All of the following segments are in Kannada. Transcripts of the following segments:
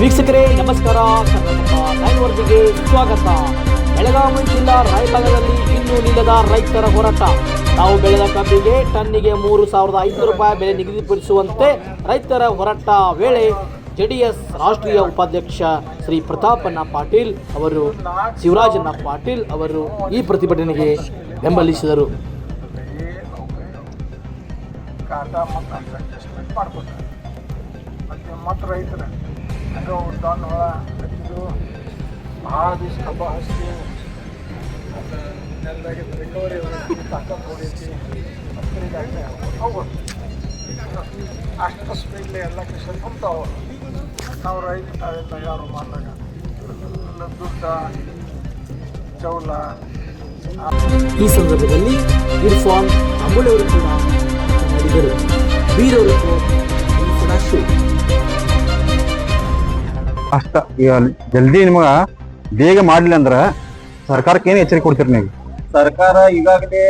ವೀಕ್ಷಕರೇ ನಮಸ್ಕಾರ. ಕರ್ನಾಟಕ 9 ವರದಿಗೆ ಸ್ವಾಗತ. ಬೆಳಗಾವಿ ಜಿಲ್ಲಾ ರಾಯಬಾಗದಲ್ಲಿ ಇನ್ನೂ ನಿಲ್ಲದ ರೈತರ ಹೋರಾಟ. ನಾವು ಬೆಳೆದ ಕಬ್ಬಿಗೆ ಟನ್ನಿಗೆ 3,500 ರೂಪಾಯಿ ಬೆಲೆ ನಿಗದಿಪಡಿಸುವಂತೆ ರೈತರ ಹೋರಾಟ ವೇಳೆ ಜೆಡಿಎಸ್ ರಾಷ್ಟ್ರೀಯ ಉಪಾಧ್ಯಕ್ಷ ಶ್ರೀ ಪ್ರತಾಪಣ್ಣ ಪಾಟೀಲ್ ಅವರು ಶಿವರಾಜಣ್ಣ ಪಾಟೀಲ್ ಅವರು ಈ ಪ್ರತಿಭಟನೆಗೆ ಬೆಂಬಲಿಸಿದರು. ಮತ್ತು ರೈತರ ಹಂಗೆ ಉದ್ದಾನ ಹೊಳ ಹಚ್ಚಿದ್ರು ಭಾಳ ದಿವ್ಸ ಕಬ್ಬ ಹಚ್ಚಿ ನೆಲದಾಗಿ ರಿಕವರಿ ತಾಕತ್ ಹೊಡೈತಿ ಅವು ಅಷ್ಟು ಸ್ಪೀಡ್ಲಿ ಎಲ್ಲ ಕೃಷಿ ತುಂಬ್ತಾವೆ. ನಾವು ರೈತ ತಾವೆಲ್ಲ ಯಾರು ಮಾಡಿದಾಗ ದುಡ್ಡ ಚೌಲ. ಈ ಸಂದರ್ಭದಲ್ಲಿ ಇರ್ಫಾನ್ ಅಮೂಲ್ ಅವರು ಕೂಡ ಮಾತನಾಡಿದರು. ಬೀರವರು ಅಷ್ಟ ಜಲ್ದಿ ನಿಮಗ ಬೇಗ ಮಾಡ್ಲಿಲ್ಲ ಅಂದ್ರ ಸರ್ಕಾರಕ್ಕೆ ಏನು ಎಚ್ಚರಿಕೆ ಕೊಡ್ತೀರಿ ನೀವು? ಸರ್ಕಾರ ಈಗಾಗಲೇ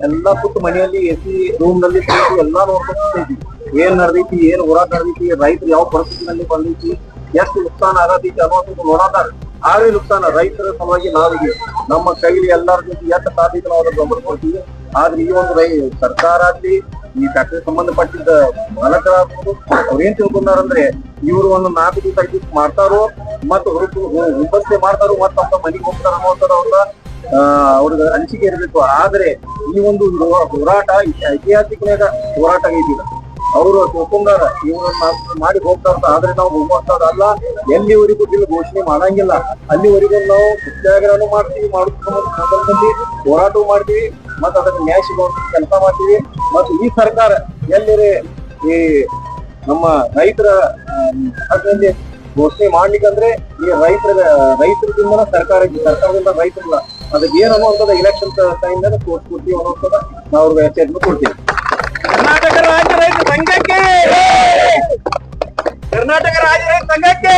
ಎಲ್ಲಾ ಪುಟ್ಟ ಮನೆಯಲ್ಲಿ ಎಸಿ ರೂಮ್ ನಲ್ಲಿ ಎಲ್ಲಾ ನೋಡ್ಕೊಳ್ತೈತಿ. ಏನ್ ನಡೆದೈತಿ, ಏನ್ ಹೋರಾಟ ನಡೆದೈತಿ, ರೈತರು ಯಾವ ಪರಿಸ್ಥಿತಿನಲ್ಲಿ ಬಂದೈತಿ, ಎಷ್ಟು ನುಕ್ಸಾನ ಆಗತೈತಿ ಅನ್ನೋದು ನೋಡಾತಾರ. ಆದ್ರೆ ನುಕ್ಸಾನ ರೈತರ ಸಲುವಾಗಿ ನಾವಿಗೆ ನಮ್ಮ ಕೈಲಿ ಎಲ್ಲರ ಜೊತೆ ಎಷ್ಟು ಸಾಧ್ಯತೆ ನಾವು ಅದನ್ನು ಗಮನ ಕೊಡ್ತೀವಿ. ಆದ್ರೆ ಈ ಒಂದು ಸರ್ಕಾರ ಆಗ್ಲಿ, ಈ ಫ್ಯಾಕ್ಟರಿ ಸಂಬಂಧಪಟ್ಟಿದ್ದ ಮಾಲಕರಾಗ್ಬೋದು, ಅವ್ರೇನ್ ತಿಳ್ಕೊಂಡಾರಂದ್ರೆ ಇವ್ರು ಒಂದು 4 ದಿವಸ 5 ದಿವಸ ಮಾಡ್ತಾರೋ ಮತ್ತ ಹುಬ್ಬಸ್ತೆ ಮಾಡ್ತಾರೋ ಮತ್ತ ಅವ್ರ ಮನೆಗೆ ಹೋಗ್ತಾರ ಅನ್ನೋಂಥದ್ದು ಅವ್ರಿಗೆ ಅನಿಸಿಕೆ ಇರಬೇಕು. ಆದ್ರೆ ಈ ಒಂದು ಹೋರಾಟ ಐತಿಹಾಸಿಕನಾಗ ಹೋರಾಟ ಐತಿ. ಅವರು ತಿಳ್ಕೊಂಡಾರ ಇವ್ರನ್ನ ಮಾಡಿ ಹೋಗ್ತಾರ. ಆದ್ರೆ ನಾವು ಹೋಗುವಂತದಲ್ಲ. ಎಲ್ಲಿವರೆಗೂ ಬಿಲ್ ಘೋಷಣೆ ಮಾಡಂಗಿಲ್ಲ ಅಲ್ಲಿವರೆಗೂ ನಾವು ಸತ್ಯಾಗ್ರಹನೂ ಮಾಡ್ತೀವಿ, ಸಂದರ್ಭದಲ್ಲಿ ಹೋರಾಟವೂ ಮಾಡ್ತೀವಿ, ಮತ್ತ ಅದನ್ನ ನ್ಯಾಯ ಸಿಗುವಂತ ಕೆಲಸ ಮಾಡ್ತೀವಿ. ಮತ್ತು ಈ ಸರ್ಕಾರ ಎಲ್ಲಿರಿ ಈ ನಮ್ಮ ರೈತರ ಅದರಲ್ಲಿ ಘೋಷಣೆ ಮಾಡ್ಲಿಕ್ಕಂದ್ರೆ ಈ ರೈತರಿಂದ ಸರ್ಕಾರದಿಂದ ರೈತರಿಲ್ಲ. ಅದಕ್ಕೆ ಏನು ಅನ್ನುವಂಥದ್ದು ಎಲೆಕ್ಷನ್ ಟೈಮ್ ತೋರಿಸ್ಕೊಡ್ತೀವಿ ಅನ್ನೋಂಥದ್ದು ನಾವು ಅವ್ರಿಗೆ ಎಚ್ಚರಿಕೆ ಕೊಡ್ತೀವಿ. ಕರ್ನಾಟಕ ರಾಜ್ಯ ರೈತ ಸಂಘಕ್ಕೆ